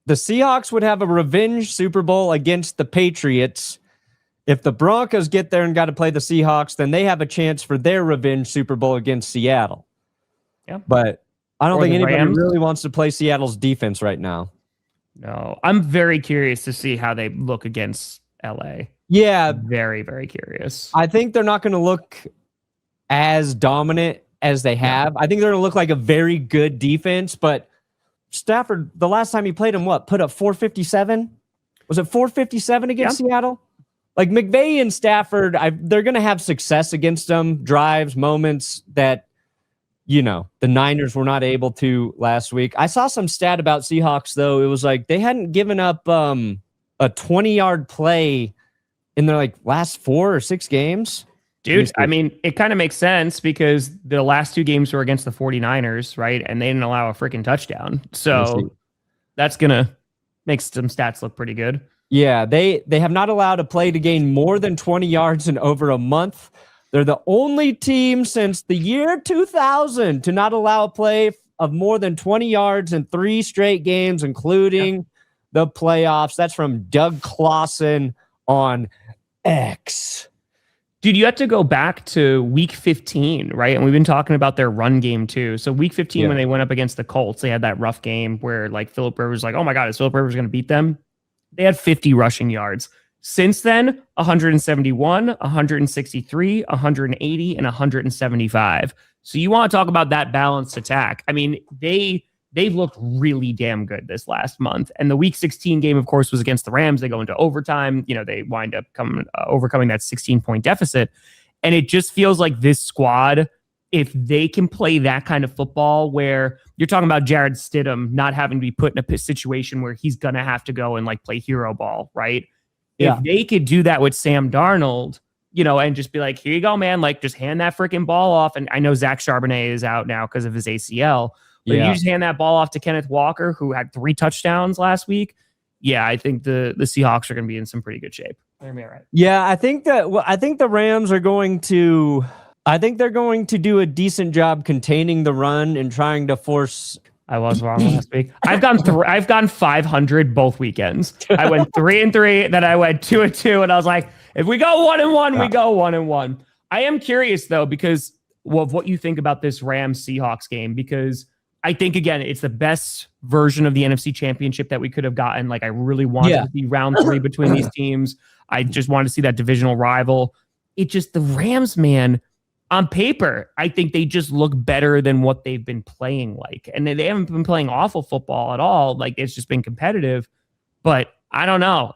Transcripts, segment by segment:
the Seahawks would have a revenge Super Bowl against the Patriots. If the Broncos get there and got to play the Seahawks, then they have a chance for their revenge Super Bowl against Seattle. Yeah. But I don't think anybody Rams really wants to play Seattle's defense right now. No, I'm very curious to see how they look against LA. Yeah. Very, very curious. I think they're not going to look as dominant as they have. I think they're going to look like a very good defense, but Stafford, the last time he played him, put up 457? Was it 457 against Seattle? Like McVay and Stafford, they're going to have success against them, drives, moments that, the Niners were not able to last week. I saw some stat about Seahawks, though. It was like they hadn't given up a 20-yard play in their last 4 or 6 games. Dude, I mean, it kind of makes sense because the last 2 games were against the 49ers, right? And they didn't allow a freaking touchdown. So that's going to make some stats look pretty good. Yeah, they have not allowed a play to gain more than 20 yards in over a month. They're the only team since the year 2000 to not allow a play of more than 20 yards in 3 straight games, including the playoffs. That's from Doug Clawson on X. Dude, you have to go back to week 15, right? And we've been talking about their run game too. So week 15, when they went up against the Colts, they had that rough game where Phillip Rivers was like, oh my God, is Phillip Rivers going to beat them? They had 50 rushing yards. Since then, 171, 163, 180, and 175. So you want to talk about that balanced attack. I mean, they've looked really damn good this last month. And the week 16 game, of course, was against the Rams. They go into overtime. They wind up overcoming that 16-point deficit. And it just feels like this squad, if they can play that kind of football where you're talking about Jared Stidham not having to be put in a situation where he's going to have to go and play hero ball, right? Yeah. If they could do that with Sam Darnold, and just be like, here you go, man, just hand that freaking ball off. And I know Zach Charbonnet is out now because of his ACL. But you just hand that ball off to Kenneth Walker, who had 3 touchdowns last week. Yeah, I think the Seahawks are going to be in some pretty good shape. They're right. Yeah, I think the Rams are going to. I think they're going to do a decent job containing the run and trying to force. I was wrong last week. I've gone 500 both weekends. I went 3-3, then I went 2-2, and I was like, if we go 1-1, we go 1-1. I am curious though because of what you think about this Rams-Seahawks game, because I think, again, it's the best version of the NFC Championship that we could have gotten. I really wanted to see round 3 between these teams. I just wanted to see that divisional rival. The Rams, man, on paper, I think they just look better than what they've been playing like. And they haven't been playing awful football at all. It's just been competitive. But I don't know.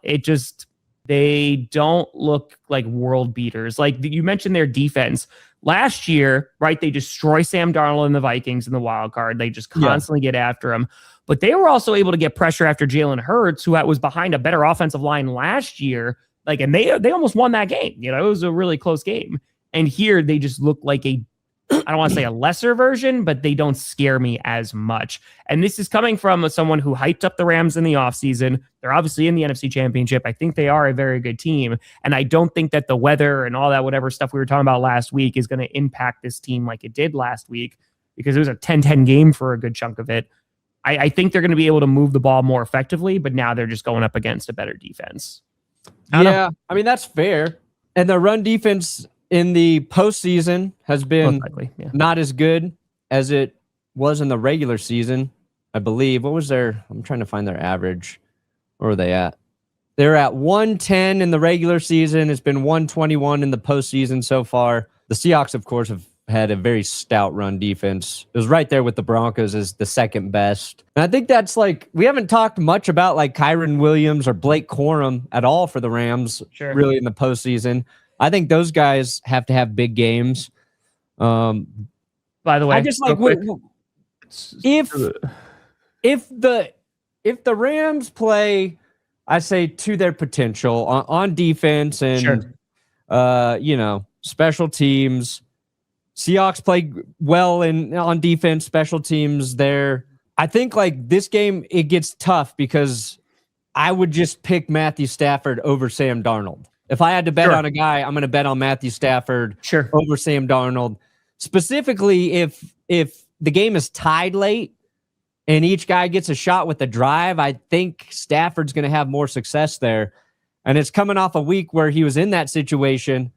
They don't look like world beaters. You mentioned their defense. Last year, right, they destroy Sam Darnold and the Vikings in the wild card. They just constantly get after him. But they were also able to get pressure after Jalen Hurts, who was behind a better offensive line last year. And they almost won that game. It was a really close game. And here they just look like I don't want to say a lesser version, but they don't scare me as much. And this is coming from someone who hyped up the Rams in the offseason. They're obviously in the NFC Championship. I think they are a very good team. And I don't think that the weather and all that, whatever stuff we were talking about last week, is going to impact this team like it did last week, because it was a 10-10 game for a good chunk of it. I think they're going to be able to move the ball more effectively, but now they're just going up against a better defense. I mean, that's fair. And the run defense in the postseason has been not as good as it was in the regular season, I believe. What was I'm trying to find their average. Where were they at? They're at 110 in the regular season. It's been 121 in the postseason so far. The Seahawks, of course, have had a very stout run defense. It was right there with the Broncos as the second best. And I think that's we haven't talked much about Kyron Williams or Blake Corum at all for the Rams really in the postseason. I think those guys have to have big games. By the way, I just if the Rams play, I say, to their potential on defense and special teams, Seahawks play well on defense, special teams there. I think this game it gets tough because I would just pick Matthew Stafford over Sam Darnold. If I had to bet on a guy, I'm going to bet on Matthew Stafford over Sam Darnold. Specifically, if the game is tied late, and each guy gets a shot with the drive, I think Stafford's going to have more success there. And it's coming off a week where he was in that situation,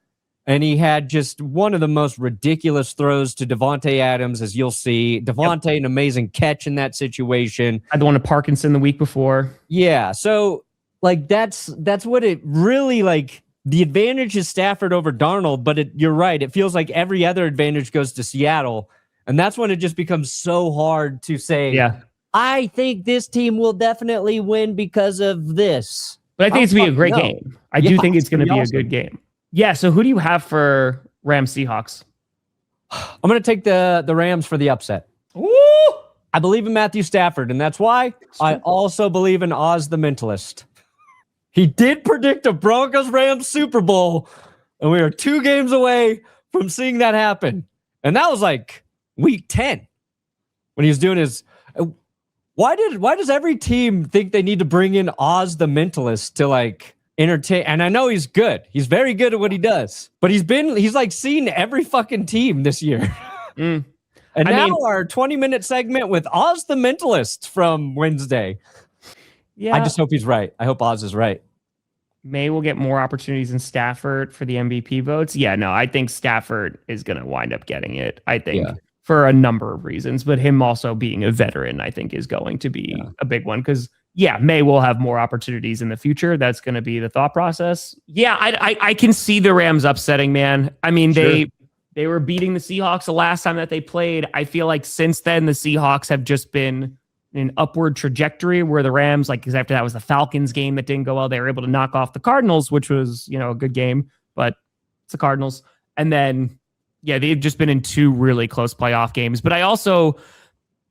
and he had just one of the most ridiculous throws to Devontae Adams, as you'll see. Devontae, an amazing catch in that situation. I had the one to Parkinson the week before. Yeah, so like that's what it really like. The advantage is Stafford over Darnold, but you're right. It feels like every other advantage goes to Seattle, and that's when it just becomes so hard to say, yeah, I think this team will definitely win because of this. But I think it's going to be a great game. I do think it's going to be awesome. A good game. Yeah, so who do you have for Rams-Seahawks? I'm going to take the Rams for the upset. Ooh! I believe in Matthew Stafford, and that's why I also believe in Oz the Mentalist. He did predict a Broncos-Rams Super Bowl, and we are 2 games away from seeing that happen. And that was like week 10 when he was doing his... Why does every team think they need to bring in Oz the Mentalist to like entertain? And I know he's good. He's very good at what he does. But he's like seen every fucking team this year. And now our 20-minute segment with Oz the Mentalist from Wednesday. Yeah. I just hope he's right. I hope Oz is right. May will get more opportunities than Stafford for the MVP votes. Yeah, no, I think Stafford is going to wind up getting it. I think for a number of reasons, but him also being a veteran, I think is going to be a big one because May will have more opportunities in the future. That's going to be the thought process. Yeah, I can see the Rams upsetting, man. I mean, they were beating the Seahawks the last time that they played. I feel like since then the Seahawks have just been in an upward trajectory where the Rams, like, because after that was the Falcons game that didn't go well, they were able to knock off the Cardinals, which was, a good game, but it's the Cardinals. And then, they've just been in 2 really close playoff games. But I also,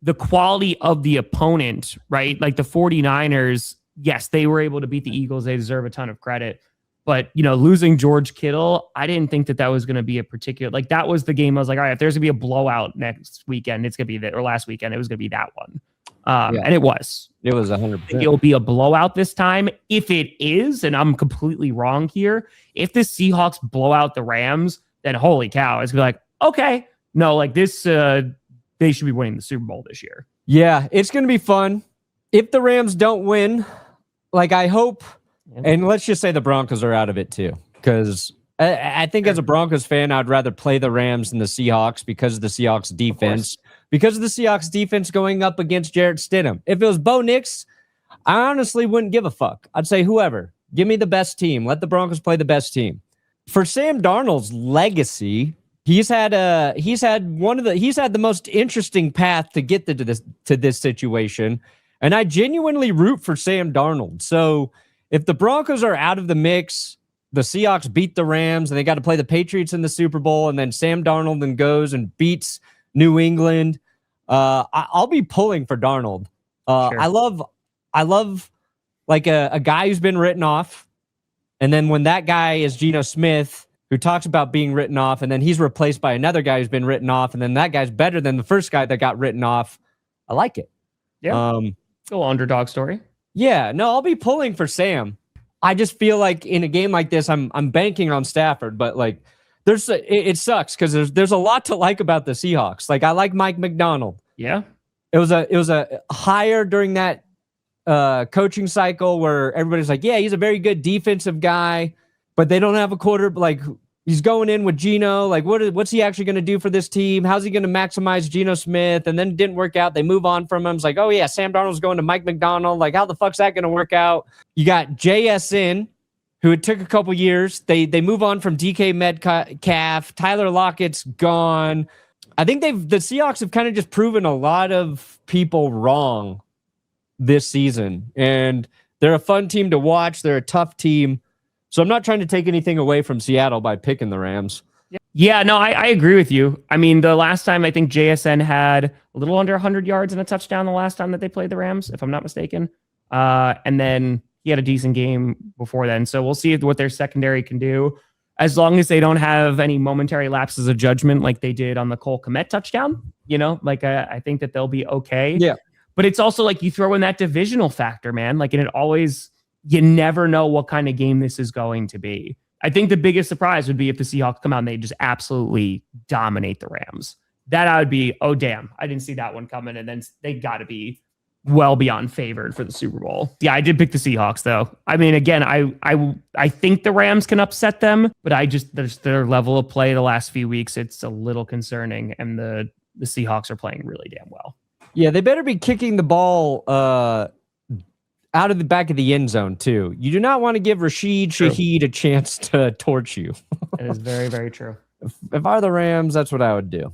the quality of the opponent, right? Like the 49ers, yes, they were able to beat the Eagles. They deserve a ton of credit. But, losing George Kittle, I didn't think that was going to be a particular, like that was the game I was like, all right, if there's going to be a blowout next weekend, it's going to be that, or last weekend, it was going to be that one. And it was. It was 100%. It'll be a blowout this time. If it is, and I'm completely wrong here, if the Seahawks blow out the Rams, then holy cow, it's going to be like, okay, no, like this, they should be winning the Super Bowl this year. Yeah, it's going to be fun. If the Rams don't win, like I hope, and let's just say the Broncos are out of it too, because I think as a Broncos fan, I'd rather play the Rams than the Seahawks because of the Seahawks defense. Because of the Seahawks defense going up against Jarrett Stidham. If it was Bo Nix, I honestly wouldn't give a fuck. I'd say whoever. Give me the best team. Let the Broncos play the best team. For Sam Darnold's legacy, he's had the most interesting path to get to this situation. And I genuinely root for Sam Darnold. So if the Broncos are out of the mix, the Seahawks beat the Rams, and they got to play the Patriots in the Super Bowl, and then Sam Darnold then goes and beats New England. I'll be pulling for Darnold. Sure. I love like a guy who's been written off, and then when that guy is Geno Smith, who talks about being written off, and then he's replaced by another guy who's been written off, and then that guy's better than the first guy that got written off. I like it. Yeah, little underdog story. Yeah, no, I'll be pulling for Sam. I just feel like in a game like this, I'm banking on Stafford, but like. It sucks because there's a lot to like about the Seahawks. Like I like Mike McDonald. Yeah, it was a hire during that coaching cycle where everybody's like, yeah, he's a very good defensive guy, but they don't have a quarter. Like he's going in with Geno. Like what's he actually going to do for this team? How's he going to maximize Geno Smith? And then it didn't work out. They move on from him. It's like, oh yeah, Sam Darnold's going to Mike McDonald. Like how the fuck's that going to work out? You got JSN. Who it took a couple years. They move on from DK Metcalf. Tyler Lockett's gone. I think the Seahawks have kind of just proven a lot of people wrong this season. And they're a fun team to watch. They're a tough team. So I'm not trying to take anything away from Seattle by picking the Rams. Yeah, no, I agree with you. I mean, the last time I think JSN had a little under 100 yards and a touchdown the last time that they played the Rams, if I'm not mistaken. And then he had a decent game before then. So we'll see what their secondary can do. As long as they don't have any momentary lapses of judgment like they did on the Cole Kmet touchdown, I think that they'll be okay. Yeah. But it's also like you throw in that divisional factor, man. Like, and you never know what kind of game this is going to be. I think the biggest surprise would be if the Seahawks come out and they just absolutely dominate the Rams. That I would be, oh, damn, I didn't see that one coming. And then they got to be well beyond favored for the Super Bowl. Yeah, I did pick the Seahawks though. I mean, again, I think the Rams can upset them, but there's their level of play the last few weeks, it's a little concerning, and the Seahawks are playing really damn well. Yeah, they better be kicking the ball out of the back of the end zone too. You do not want to give Rashid Shaheed a chance to torch you. It is very, very true. If I were the Rams, that's what I would do.